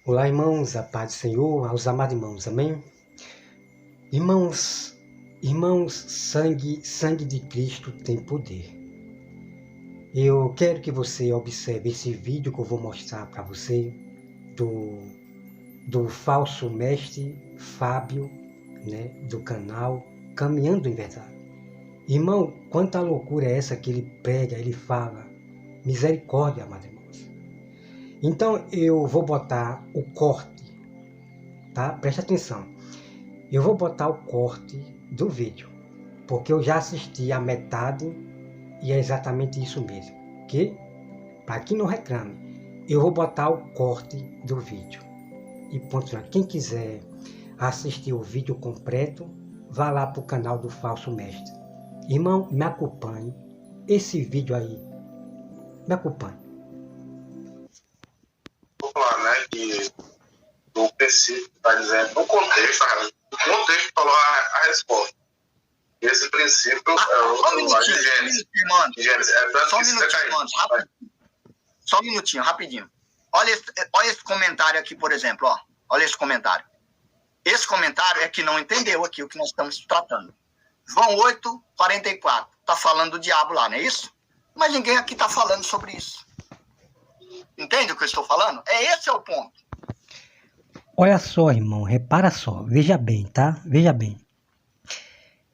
Olá, irmãos, a paz do Senhor, aos amados irmãos, amém? Irmãos, sangue de Cristo tem poder. Eu quero que você observe esse vídeo que eu vou mostrar para você do falso mestre Fábio, né, do canal Caminhando em Verdade. Irmão, quanta loucura é essa que ele prega, ele fala. Misericórdia, amados irmãos. Então eu vou botar o corte, tá? Presta atenção. Eu vou botar o corte do vídeo, porque eu já assisti a metade e é exatamente isso mesmo, ok? Para quem não reclame, eu vou botar o corte do vídeo. E ponto final. Quem quiser assistir o vídeo completo, vá lá para o canal do Falso Mestre. Irmão, me acompanhe. Esse vídeo aí, me acompanhe. Vou falar, né, que no princípio está dizendo, no contexto falou a resposta. Esse princípio é o de Gênesis. Só um minutinho, rapidinho. Olha esse comentário aqui, por exemplo, ó. Olha esse comentário. Esse comentário é que não entendeu aqui o que nós estamos tratando. João 8:44. Está falando do diabo lá, não é isso? Mas ninguém aqui está falando sobre isso. Entende o que eu estou falando? Esse é o ponto. Olha só, irmão, repara só, veja bem, tá? Veja bem.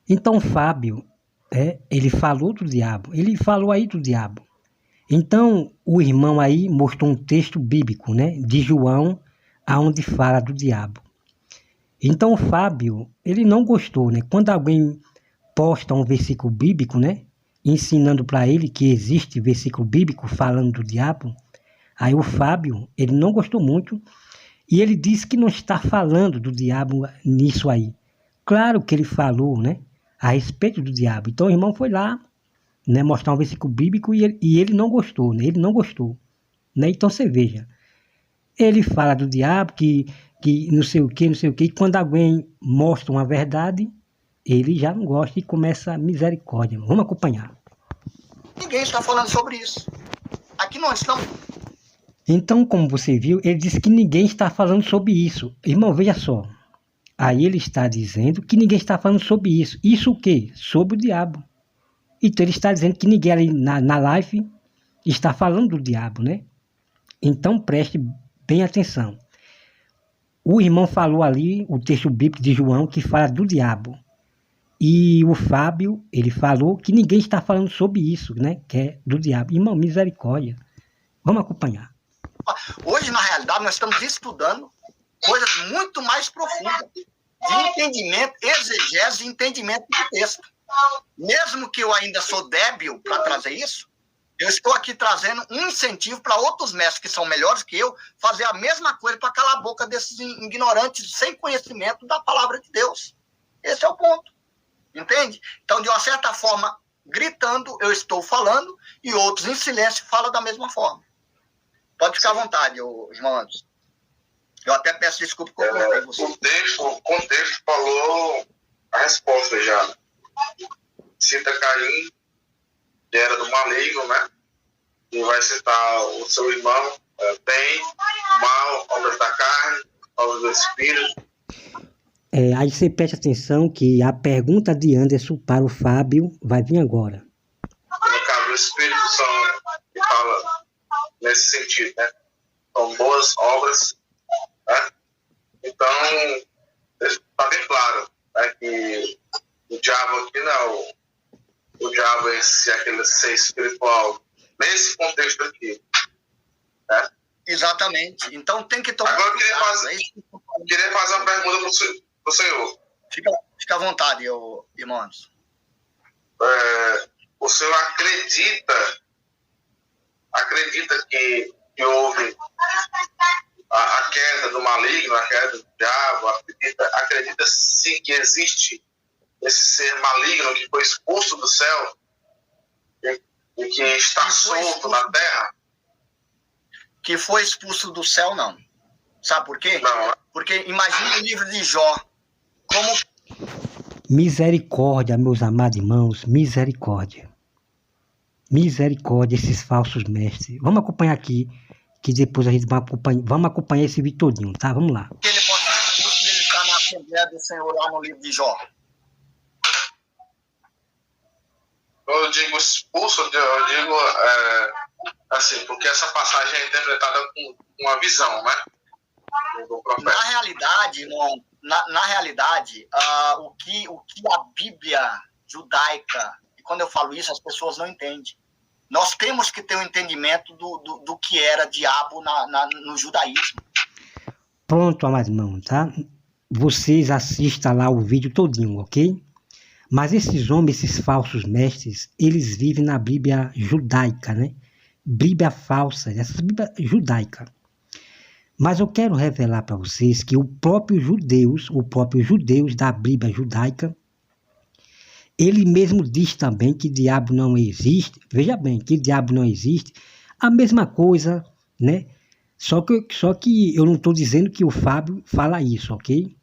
Então, Fábio, ele falou do diabo, ele falou aí do diabo. Então, o irmão aí mostrou um texto bíblico, né, de João, aonde fala do diabo. Então, o Fábio, ele não gostou, né? Quando alguém posta um versículo bíblico, né, ensinando para ele que existe versículo bíblico falando do diabo, aí o Fábio, ele não gostou muito e ele disse que não está falando do diabo nisso aí. Claro que ele falou, né, a respeito do diabo. Então o irmão foi lá, né, mostrar um versículo bíblico e ele não gostou, né, ele não gostou. Né? Então você veja, ele fala do diabo, que não sei o que, e quando alguém mostra uma verdade, ele já não gosta e começa a misericórdia. Vamos acompanhar. Ninguém está falando sobre isso. Aqui nós estamos... Então, como você viu, ele disse que ninguém está falando sobre isso. Irmão, veja só. Aí ele está dizendo que ninguém está falando sobre isso. Isso o quê? Sobre o diabo. Então ele está dizendo que ninguém ali na live está falando do diabo, né? Então preste bem atenção. O irmão falou ali, o texto bíblico de João, que fala do diabo. E o Fábio, ele falou que ninguém está falando sobre isso, né? Que é do diabo. Irmão, misericórdia. Vamos acompanhar. Hoje, na realidade, nós estamos estudando coisas muito mais profundas. De entendimento, exegese e entendimento do texto. Mesmo que eu ainda sou débil para trazer isso, eu estou aqui trazendo um incentivo para outros mestres que são melhores que eu fazer a mesma coisa para calar a boca desses ignorantes sem conhecimento da palavra de Deus. Esse é o ponto. Entende? Então, de uma certa forma, gritando, eu estou falando e outros em silêncio falam da mesma forma. Pode ficar à vontade, irmão Anderson. Eu até peço desculpa que eu cortei você. O contexto falou a resposta já. Cita Caim, que era do maligno, né? E vai citar o seu irmão, bem, mal, obras da carne, obras do espírito. Aí você preste atenção que a pergunta de Anderson para o Fábio vai vir agora. No caso, o espírito são que fala nesse sentido, né? São boas obras, né? Então, está bem claro, né, que o diabo aqui não, o diabo é aquele ser espiritual, nesse contexto aqui, né? Exatamente. Então tem que tomar... Agora eu queria fazer uma pergunta para o senhor. Fica à vontade, irmão Anderson. O senhor acredita que houve a queda do maligno, a queda do diabo? Acredita sim que existe esse ser maligno que foi expulso do céu e que está solto na terra? Que foi expulso do céu, não. Sabe por quê? Não. Porque imagina o livro de Jó. Como... Misericórdia, meus amados irmãos, misericórdia. Misericórdia, esses falsos mestres. Vamos acompanhar aqui que depois a gente vamos acompanhar esse vídeo todinho, tá? Vamos lá. Que ele pode ser expulso e ele está na Assembleia do Senhor lá no livro de Jó. Eu digo expulso, eu digo assim, porque essa passagem é interpretada com uma visão, né? Do profeta. Na realidade, irmão, na realidade, o que a Bíblia judaica, e quando eu falo isso, as pessoas não entendem. Nós temos que ter um entendimento do que era diabo no judaísmo. Pronto, amados irmãos, tá? Vocês assistam lá o vídeo todinho, ok? Mas esses homens, esses falsos mestres, eles vivem na Bíblia judaica, né? Bíblia falsa, essa Bíblia judaica. Mas eu quero revelar para vocês que o próprio judeus da Bíblia judaica, ele mesmo diz também que diabo não existe. Veja bem, que diabo não existe. A mesma coisa, né? Só que eu não estou dizendo que o Fábio fala isso, ok?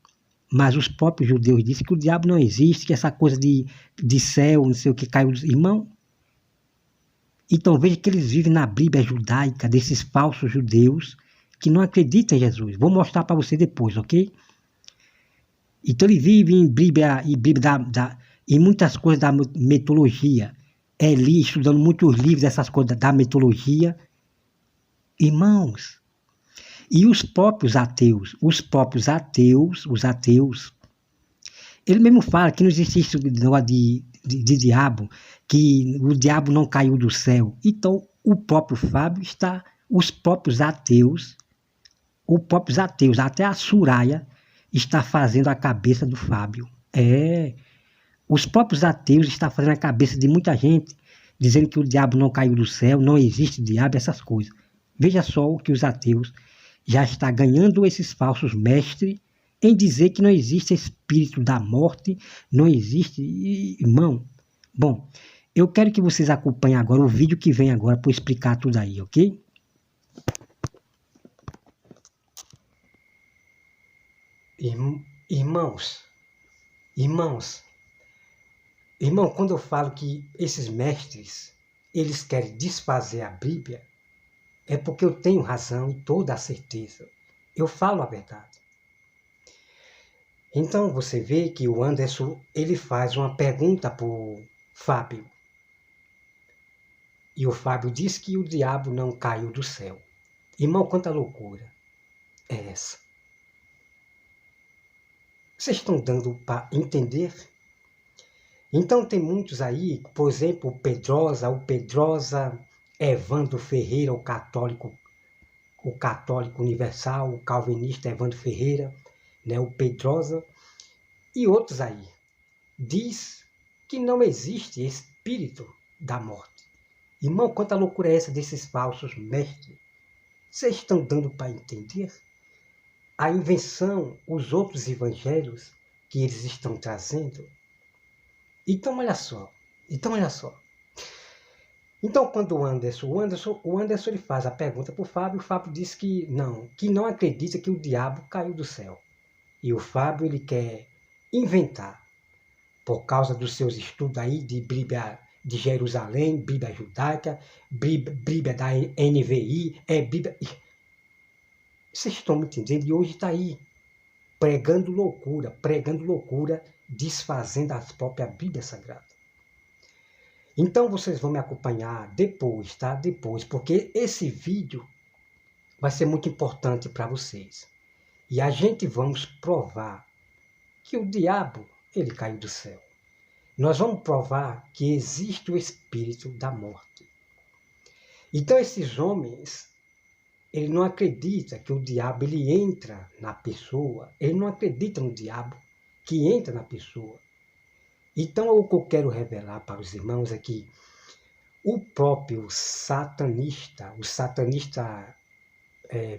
Mas os próprios judeus dizem que o diabo não existe, que essa coisa de céu, não sei o que, caiu dos irmãos. Então veja que eles vivem na Bíblia judaica, desses falsos judeus, que não acreditam em Jesus. Vou mostrar para você depois, ok? Então ele vive em Bíblia em muitas coisas da mitologia. Eli estudando muitos livros dessas coisas da mitologia. Irmãos, e os próprios ateus, ele mesmo fala que não existe isso de diabo, que o diabo não caiu do céu. Então o próprio Fábio está, os próprios ateus, até a Soraya está fazendo a cabeça do Fábio. Os próprios ateus estão fazendo a cabeça de muita gente, dizendo que o diabo não caiu do céu, não existe diabo, essas coisas. Veja só o que os ateus já estão ganhando esses falsos mestres em dizer que não existe espírito da morte, não existe, irmão. Bom, eu quero que vocês acompanhem agora o vídeo que vem agora para explicar tudo aí, ok? Irmão, quando eu falo que esses mestres, eles querem desfazer a Bíblia, é porque eu tenho razão e toda a certeza. Eu falo a verdade. Então você vê que o Anderson, ele faz uma pergunta para o Fábio. E o Fábio diz que o diabo não caiu do céu. Irmão, quanta loucura é essa? Vocês estão dando para entender? Então tem muitos aí, por exemplo, o Pedrosa, Evandro Ferreira, o católico universal, o calvinista Evandro Ferreira, né, o Pedrosa, e outros aí, diz que não existe espírito da morte. Irmão, quanta loucura é essa desses falsos mestres? Vocês estão dando para entender? A invenção, os outros evangelhos que eles estão trazendo. Então olha só. Então quando o Anderson ele faz a pergunta para o Fábio diz que não acredita que o diabo caiu do céu. E o Fábio ele quer inventar, por causa dos seus estudos aí de Bíblia de Jerusalém, Bíblia judaica, Bíblia da NVI, Bíblia... Vocês estão me entendendo? E hoje está aí, pregando loucura, desfazendo a própria Bíblia Sagrada. Então vocês vão me acompanhar depois, tá? Depois, porque esse vídeo vai ser muito importante para vocês. E a gente vamos provar que o diabo, ele caiu do céu. Nós vamos provar que existe o espírito da morte. Então esses homens, ele não acredita que o diabo ele entra na pessoa, ele não acredita no diabo que entra na pessoa. Então o que eu quero revelar para os irmãos é que o próprio satanista,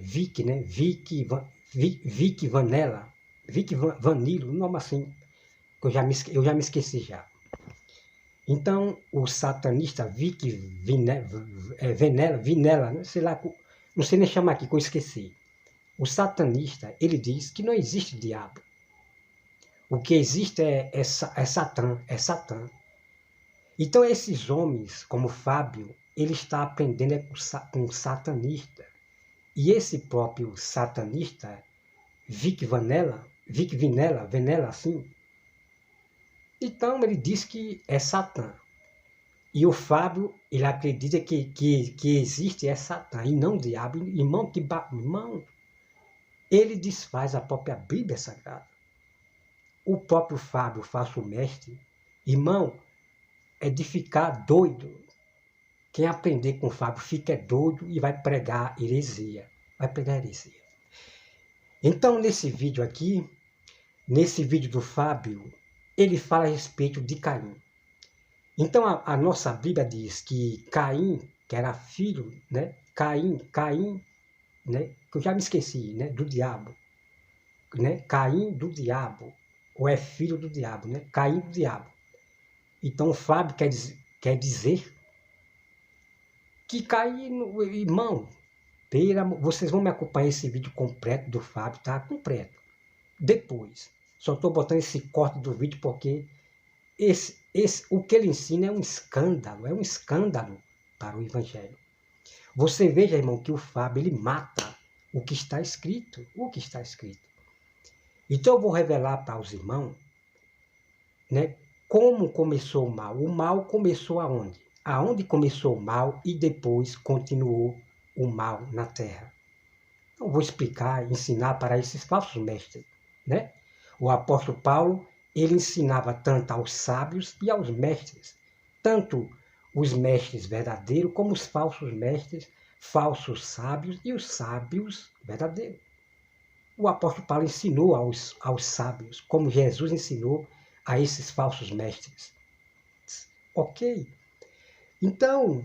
Vic, né? Vic Vanilo, um nome assim, que eu já me esqueci já. Então o satanista Vic Vinela, né? Sei lá, não sei nem chamar aqui, que eu esqueci. O satanista, ele diz que não existe diabo. O que existe é Satã. Então esses homens, como Fábio, ele está aprendendo com satanista. E esse próprio satanista, Vic Vinella, assim, então ele diz que é Satã. E o Fábio, ele acredita que existe é Satã, e não o diabo. Irmão, irmão, ele desfaz a própria Bíblia Sagrada. O próprio Fábio, o falso mestre, irmão, é de ficar doido. Quem aprender com o Fábio fica doido e vai pregar heresia. Vai pregar heresia. Então, nesse vídeo aqui, nesse vídeo do Fábio, ele fala a respeito de Caim. Então, a nossa Bíblia diz que Caim, que era filho, né? Caim, né? Que eu já me esqueci, né? Do diabo. Né? Caim do diabo. Ou é filho do diabo, né? Caim do diabo. Então, o Fábio quer dizer que Caim, irmão, vocês vão me acompanhar esse vídeo completo do Fábio, tá? Completo. Depois. Só estou botando esse corte do vídeo porque o que ele ensina é um escândalo para o Evangelho. Você veja, irmão, que o Fábio, ele mata o que está escrito, Então eu vou revelar para os irmãos, né, como começou o mal. O mal começou aonde? Aonde começou o mal e depois continuou o mal na terra. Então eu vou explicar, ensinar para esses falsos mestres, né? O apóstolo Paulo, ele ensinava tanto aos sábios e aos mestres, tanto os mestres verdadeiros como os falsos mestres, falsos sábios e os sábios verdadeiros. O apóstolo Paulo ensinou aos sábios, como Jesus ensinou a esses falsos mestres. Ok? Então,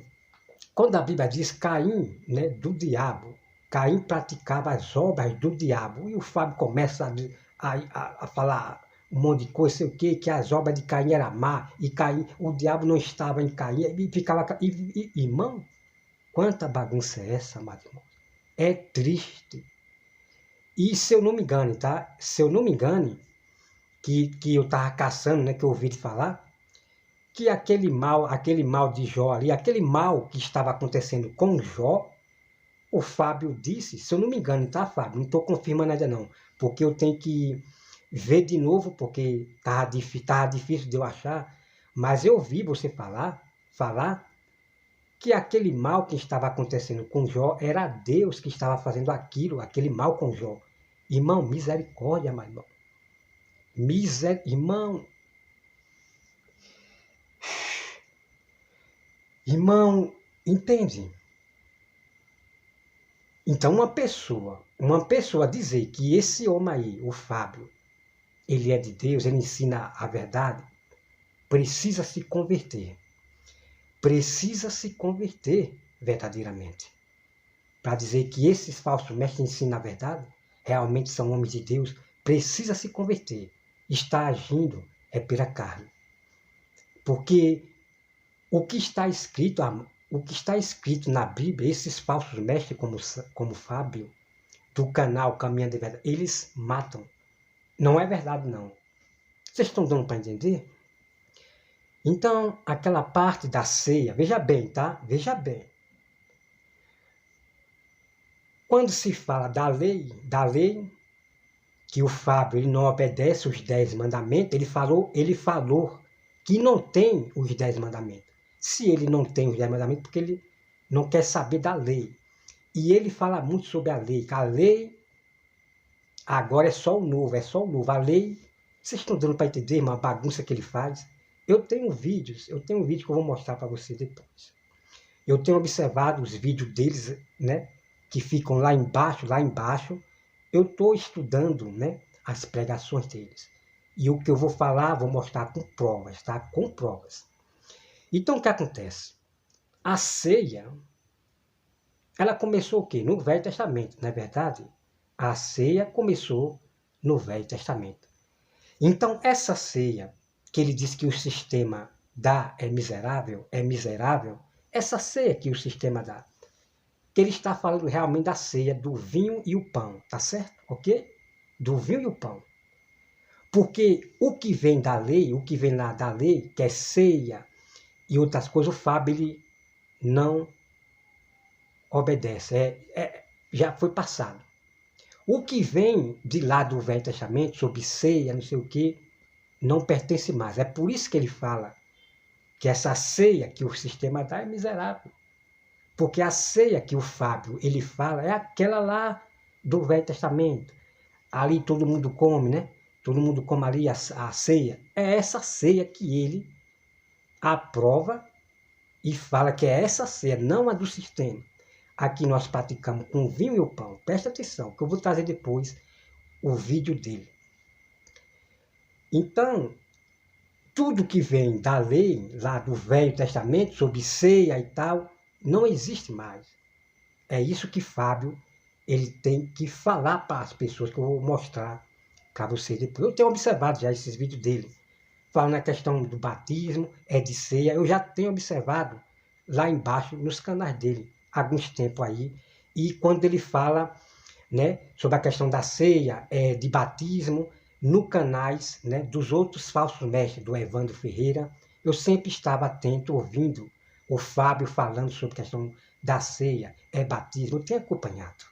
quando a Bíblia diz Caim, né, do diabo, Caim praticava as obras do diabo, e o Fábio começa a falar um monte de coisa, sei o quê, que as obras de Caim eram má, e Caim, o diabo não estava em Caim, e ficava... irmão, quanta bagunça é essa, amado irmão? É triste. E se eu não me engane, tá? Se eu não me engane, que eu estava caçando, né, que eu ouvi falar, que aquele mal de Jó ali, aquele mal que estava acontecendo com Jó, o Fábio disse, se eu não me engano, tá, Fábio? Não estou confirmando ainda não, porque eu tenho que ver de novo, porque estava difícil de eu achar, mas eu ouvi você falar que aquele mal que estava acontecendo com Jó era Deus que estava fazendo aquele mal com Jó. Irmão, misericórdia, meu irmão. Irmão, entende? Então uma pessoa dizer que esse homem aí, o Fábio, ele é de Deus, ele ensina a verdade, precisa se converter. Precisa se converter verdadeiramente. Para dizer que esses falsos mestres ensinam a verdade, realmente são homens de Deus, precisa se converter. Está agindo é pela carne. Porque o que está escrito na Bíblia, esses falsos mestres como Fábio, do canal Caminho de Verdade, eles matam. Não é verdade, não. Vocês estão dando para entender? Então, aquela parte da ceia, veja bem, tá? Veja bem. Quando se fala da lei, que o Fábio ele não obedece os 10 mandamentos, ele falou que não tem os 10 mandamentos. Se ele não tem os 10 mandamentos, porque ele não quer saber da lei. E ele fala muito sobre a lei, que a lei agora é só o novo. A lei, vocês estão dando para entender uma bagunça que ele faz? Eu tenho vídeos que eu vou mostrar para vocês depois. Eu tenho observado os vídeos deles, né, que ficam lá embaixo. Eu estou estudando, né, as pregações deles. E o que eu vou falar, vou mostrar com provas, tá? Com provas. Então, o que acontece? A ceia, ela começou o quê? No Velho Testamento, não é verdade? A ceia começou no Velho Testamento. Então, essa ceia, que ele diz que o sistema dá é miserável, essa ceia que o sistema dá, que ele está falando realmente da ceia do vinho e o pão, tá certo? Ok? Do vinho e o pão. Porque o que vem da lei, que é ceia e outras coisas, o Fábio ele não obedece. já foi passado. O que vem de lá do Velho Testamento, sobre ceia, não sei o quê, não pertence mais. É por isso que ele fala que essa ceia que o sistema dá é miserável. Porque a ceia que o Fábio ele fala é aquela lá do Velho Testamento. Ali todo mundo come, né? Todo mundo come ali a ceia. É essa ceia que ele aprova e fala que é essa ceia, não a do sistema. Aqui nós praticamos com o vinho e o pão. Presta atenção, que eu vou trazer depois o vídeo dele. Então, tudo que vem da lei, lá do Velho Testamento, sobre ceia e tal, não existe mais. É isso que Fábio ele tem que falar para as pessoas, que eu vou mostrar para vocês depois. Eu tenho observado já esses vídeos dele, falando na questão do batismo, de ceia. Eu já tenho observado lá embaixo, nos canais dele, há alguns tempos aí. E quando ele fala, né, sobre a questão da ceia, de batismo, no canais, né, dos outros falsos mestres, do Evandro Ferreira, eu sempre estava atento, ouvindo o Fábio falando sobre a questão da ceia, batismo. Eu tenho acompanhado,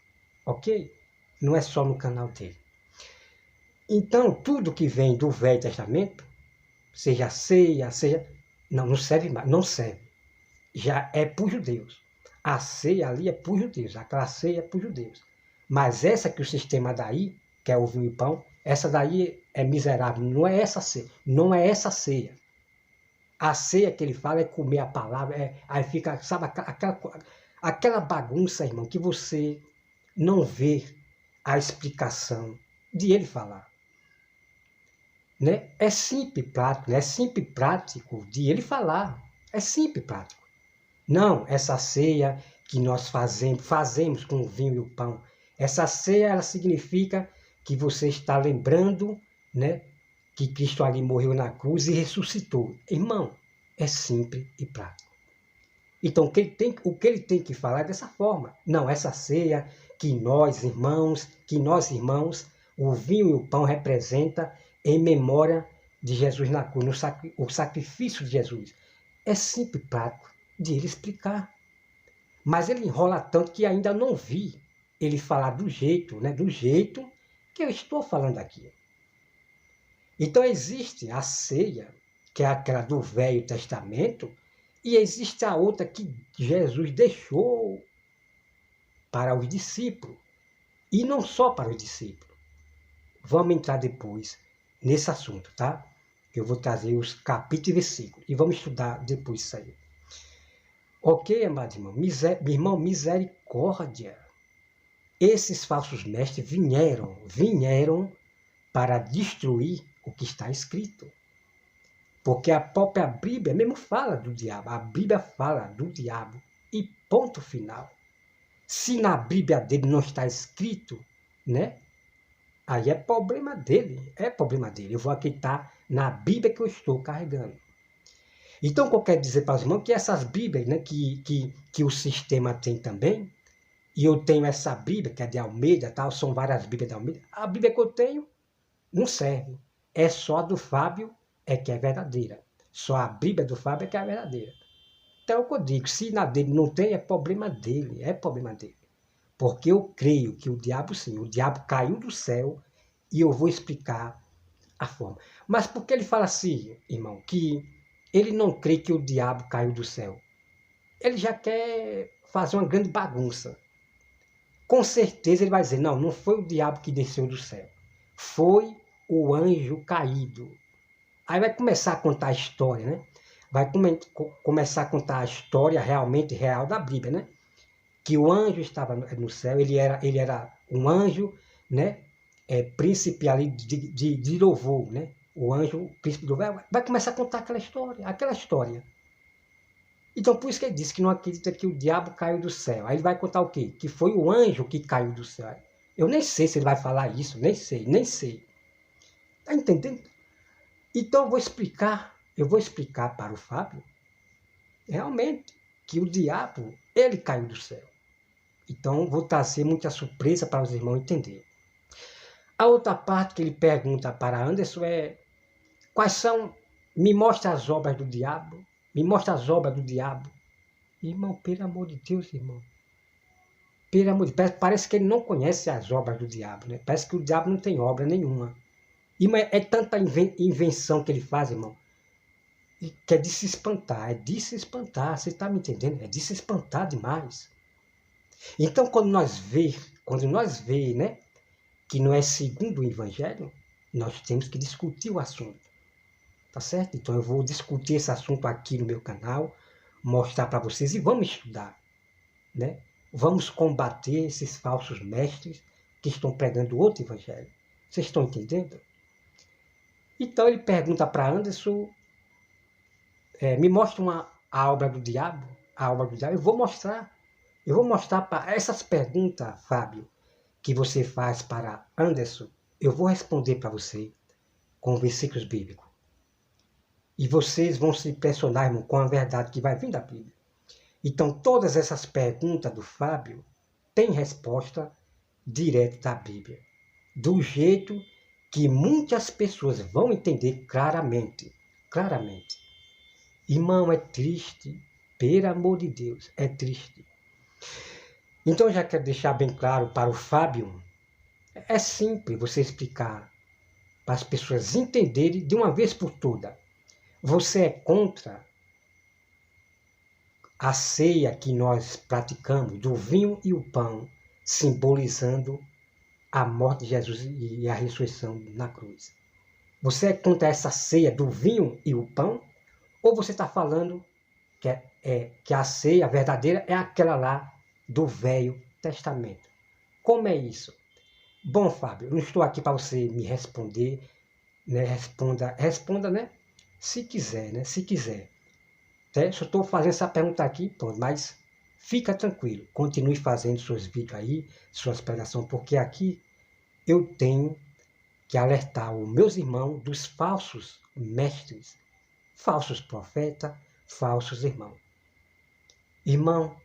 ok? Não é só no canal dele. Então, tudo que vem do Velho Testamento, seja ceia, seja... não serve mais, não serve. Já é para os judeus. A ceia ali é para os judeus, aquela ceia é para os judeus. Mas essa que o sistema daí, que é o vinho e pão, essa daí é miserável, não é essa ceia. Não é essa ceia. A ceia que ele fala é comer a palavra, aí fica, sabe, aquela bagunça, irmão, que você não vê a explicação de ele falar. Né? É simples e prático, né? É simples e prático de ele falar. É simples e prático. Não, essa ceia que nós fazemos com o vinho e o pão. Essa ceia, ela significa que você está lembrando, né, que Cristo ali morreu na cruz e ressuscitou. Irmão, é simples e prático. Então, o que ele tem que falar é dessa forma. Não, essa ceia que nós, irmãos, o vinho e o pão representa em memória de Jesus na cruz, o sacrifício de Jesus. É simples e prático de ele explicar. Mas ele enrola tanto que ainda não vi ele falar do jeito, né, do jeito que eu estou falando aqui. Então existe a ceia, que é aquela do Velho Testamento, e existe a outra que Jesus deixou para os discípulos. E não só para os discípulos. Vamos entrar depois nesse assunto, tá? Eu vou trazer os capítulos e versículos. E vamos estudar depois isso aí. Ok, amado irmão? Irmão, misericórdia. Esses falsos mestres vieram para destruir o que está escrito. Porque a própria Bíblia mesmo fala do diabo. A Bíblia fala do diabo. E ponto final. Se na Bíblia dele não está escrito, né? Aí é problema dele. É problema dele. Eu vou acreditar na Bíblia que eu estou carregando. Então, o que eu quero dizer para os irmãos que essas Bíblias, né, que o sistema tem também, e eu tenho essa Bíblia, que é de Almeida, tal, são várias Bíblias de Almeida. A Bíblia que eu tenho não serve. É só a do Fábio que é verdadeira. Só a Bíblia do Fábio é que é verdadeira. Então, é o que eu digo, se na dele não tem, é problema dele. É problema dele. Porque eu creio que o diabo, sim, o diabo caiu do céu e eu vou explicar a forma. Mas por que ele fala assim, irmão, que ele não crê que o diabo caiu do céu? Ele já quer fazer uma grande bagunça. Com certeza ele vai dizer, não foi o diabo que desceu do céu. Foi o anjo caído. Aí vai começar a contar a história, né? Vai começar a contar a história realmente real da Bíblia, né? Que o anjo estava no céu, ele era um anjo, né? Príncipe ali de louvor, né? O anjo, príncipe do louvor, vai começar a contar aquela história. Então, por isso que ele disse que não acredita que o diabo caiu do céu. Aí ele vai contar o quê? Que foi o anjo que caiu do céu. Eu nem sei se ele vai falar isso, nem sei. Tá entendendo? Então, eu vou explicar para o Fábio, realmente, que o diabo, ele caiu do céu. Então, vou trazer muita surpresa para os irmãos entenderem. A outra parte que ele pergunta para Anderson quais são, me mostra as obras do diabo, me mostra as obras do diabo. Irmão, pelo amor de Deus, irmão. Pelo amor de Deus, parece que ele não conhece as obras do diabo, né? Parece que o diabo não tem obra nenhuma. E é tanta invenção que ele faz, irmão, que é de se espantar, você está me entendendo? É de se espantar demais. Então, quando nós vê, né, que não é segundo o Evangelho, nós temos que discutir o assunto, tá certo? Então, eu vou discutir esse assunto aqui no meu canal, mostrar para vocês e vamos estudar, né? Vamos combater esses falsos mestres que estão pregando outro Evangelho. Vocês estão entendendo? Então, ele pergunta para Anderson, me mostra a obra do diabo, a obra do diabo. Eu vou mostrar para essas perguntas, Fábio, que você faz para Anderson, eu vou responder para você com versículos bíblicos. E vocês vão se impressionar, irmão, com a verdade que vai vir da Bíblia. Então, todas essas perguntas do Fábio têm resposta direta da Bíblia. Do jeito que muitas pessoas vão entender claramente. Claramente. Irmão, é triste. Pelo amor de Deus, é triste. Então, já quero deixar bem claro para o Fábio, é simples você explicar para as pessoas entenderem de uma vez por todas. Você é contra a ceia que nós praticamos, do vinho e o pão, simbolizando a morte de Jesus e a ressurreição na cruz. Você é contra essa ceia do vinho e o pão? Ou você está falando que a ceia verdadeira é aquela lá do Velho Testamento? Como é isso? Bom, Fábio, eu não estou aqui para você me responder, né? Responda, né? Se quiser, né? Se quiser. Só estou fazendo essa pergunta aqui, pronto, mas fica tranquilo. Continue fazendo seus vídeos aí, suas pregações, porque aqui eu tenho que alertar os meus irmãos dos falsos mestres, falsos profetas, falsos irmãos. Irmão,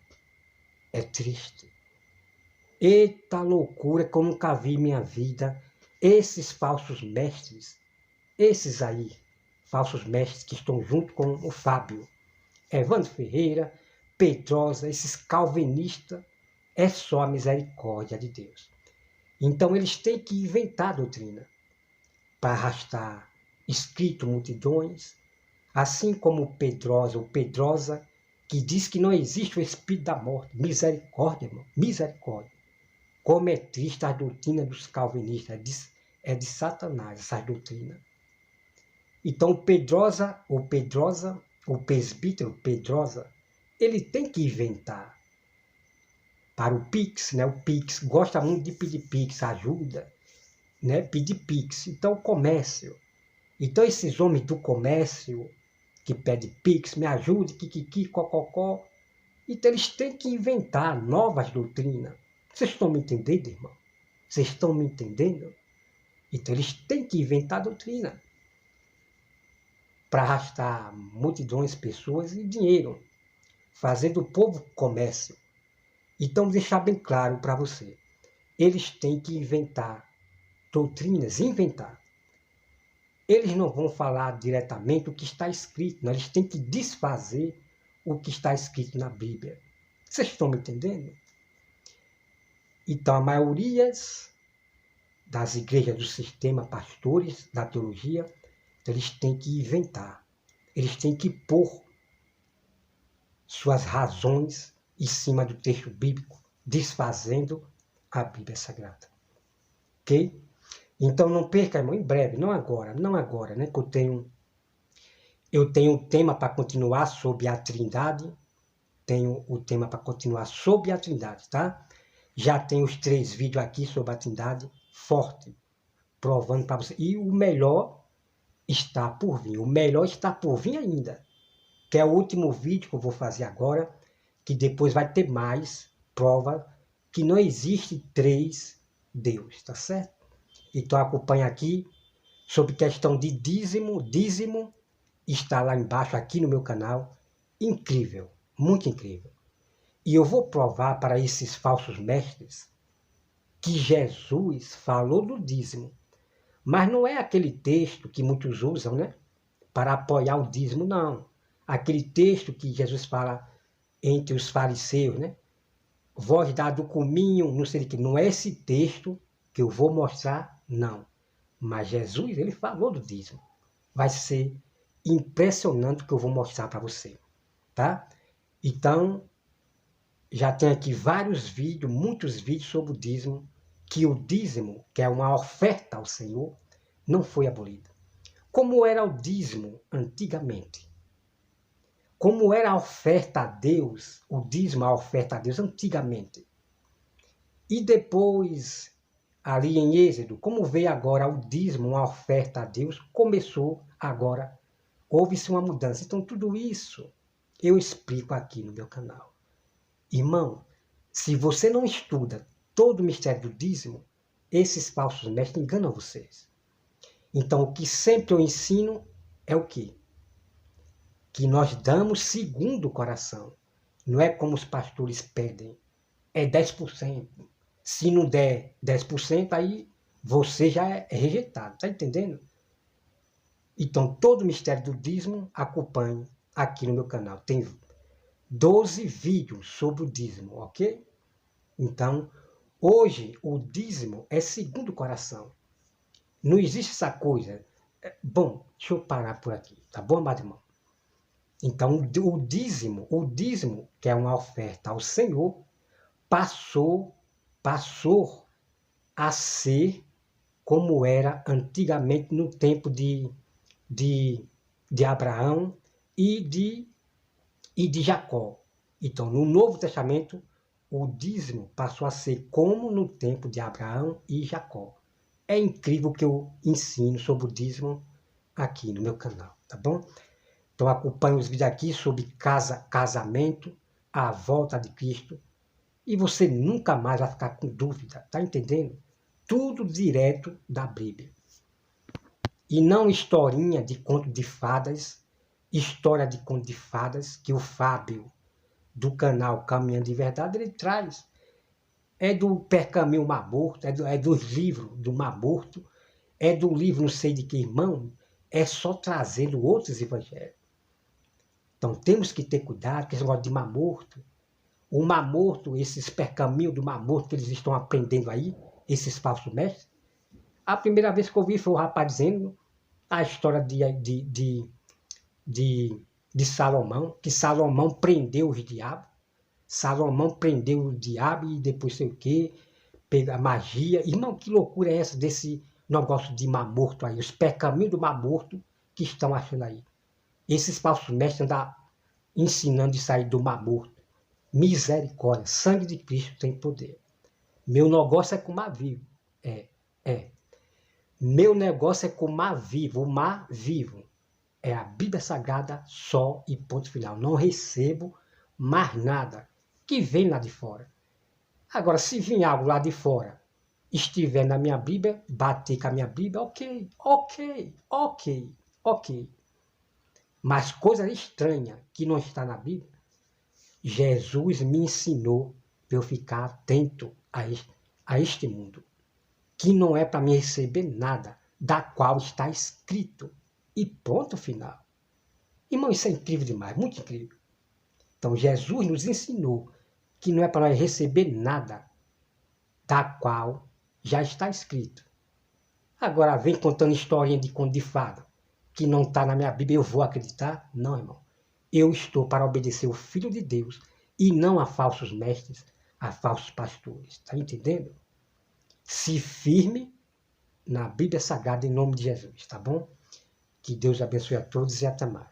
é triste. Eita loucura que eu nunca vi em minha vida. Esses falsos mestres, esses aí, falsos mestres que estão junto com o Fábio, Evandro Ferreira, Pedrosa, esses calvinistas, é só a misericórdia de Deus. Então eles têm que inventar a doutrina para arrastar escrito multidões, assim como o Pedrosa, que diz que não existe o espírito da morte. Misericórdia, irmão, misericórdia. Como é triste a doutrina dos calvinistas, é de Satanás essa doutrina. Então o presbítero Pedrosa, ele tem que inventar para o Pix, né? O Pix gosta muito de pedir Pix, ajuda, né? Pedir Pix. Então o comércio. Então esses homens do comércio que pedem Pix, me ajude, kikiki, cococó. Então eles têm que inventar novas doutrinas. Vocês estão me entendendo, irmão? Vocês estão me entendendo? Então eles têm que inventar doutrina para arrastar multidões, pessoas e dinheiro, fazendo o povo comércio. Então, deixar bem claro para você, eles têm que inventar doutrinas, inventar. Eles não vão falar diretamente o que está escrito, não, eles têm que desfazer o que está escrito na Bíblia. Vocês estão me entendendo? Então, a maioria das igrejas do sistema, pastores da teologia, eles têm que inventar, eles têm que pôr suas razões em cima do texto bíblico, desfazendo a Bíblia Sagrada. Ok? Então não perca, irmão, em breve, não agora, né? Que eu tenho um tema para continuar sobre a Trindade, tá? Já tenho os 3 vídeos aqui sobre a Trindade, forte, provando para você. E o melhor está por vir ainda, que é o último vídeo que eu vou fazer agora, que depois vai ter mais prova que não existe 3 deuses, tá certo? Então acompanha aqui sobre questão de dízimo está lá embaixo aqui no meu canal, incrível, muito incrível. E eu vou provar para esses falsos mestres que Jesus falou do dízimo, mas não é aquele texto que muitos usam, né, para apoiar o dízimo, não. Aquele texto que Jesus fala entre os fariseus, né, vós dá do cominho, não sei o que. Não é esse texto que eu vou mostrar, não. Mas Jesus, ele falou do dízimo. Vai ser impressionante o que eu vou mostrar para você, tá? Então, já tem aqui vários vídeos, muitos vídeos sobre o dízimo, que o dízimo, que é uma oferta ao Senhor, não foi abolido. Como era o dízimo antigamente? Como era a oferta a Deus, o dízimo, a oferta a Deus antigamente? E depois, ali em Êxodo, como veio agora o dízimo, uma oferta a Deus, começou agora, houve-se uma mudança. Então tudo isso eu explico aqui no meu canal. Irmão, se você não estuda todo o mistério do dízimo, esses falsos mestres enganam vocês. Então o que sempre eu ensino é o quê? Que nós damos segundo o coração. Não é como os pastores pedem. É 10%. Se não der 10%, aí você já é rejeitado. Está entendendo? Então, todo o mistério do dízimo, acompanhe aqui no meu canal. Tem 12 vídeos sobre o dízimo, ok? Então, hoje, o dízimo é segundo o coração. Não existe essa coisa. Bom, deixa eu parar por aqui. Tá bom, amado irmão? Então, o dízimo, que é uma oferta ao Senhor, passou a ser como era antigamente no tempo de Abraão e de Jacó. Então, no Novo Testamento, o dízimo passou a ser como no tempo de Abraão e Jacó. É incrível o que eu ensino sobre o dízimo aqui no meu canal, tá bom? Então acompanhe os vídeos aqui sobre casamento, a volta de Cristo, e você nunca mais vai ficar com dúvida, tá entendendo? Tudo direto da Bíblia. E não historinha de conto de fadas, história de conto de fadas, que o Fábio, do canal Caminhando de Verdade, ele traz. É do Percaminho Mar Morto, é dos livros do Mar Morto, é do livro não sei de que, irmão, é só trazendo outros evangelhos. Então temos que ter cuidado com esse negócio de Mar Morto. O Mar Morto, esses percaminhos do Mar Morto que eles estão aprendendo aí, esses falsos mestres. A primeira vez que eu vi foi o rapaz dizendo a história de Salomão, que Salomão prendeu os diabos. Salomão prendeu o diabo e depois sei o quê, pega a magia. Irmão, que loucura é essa desse negócio de Mar Morto aí? Os percaminhos do Mar Morto que estão achando aí. Esses falsos mestres andam ensinando de sair do Mar Morto. Misericórdia, sangue de Cristo tem poder. Meu negócio é com o mar vivo. Meu negócio é com o mar vivo. O mar vivo é a Bíblia Sagrada só e ponto final. Não recebo mais nada que vem lá de fora. Agora, se vir algo lá de fora, estiver na minha Bíblia, bater com a minha Bíblia, ok. Mas coisa estranha que não está na Bíblia, Jesus me ensinou para eu ficar atento a este mundo, que não é para me receber nada da qual está escrito. E ponto final. Irmão, isso é incrível demais, muito incrível. Então Jesus nos ensinou que não é para nós receber nada da qual já está escrito. Agora vem contando historinha de conto de fada, que não está na minha Bíblia, eu vou acreditar? Não, irmão. Eu estou para obedecer o Filho de Deus e não a falsos mestres, a falsos pastores. Está entendendo? Se firme na Bíblia Sagrada em nome de Jesus, tá bom? Que Deus abençoe a todos e até mais.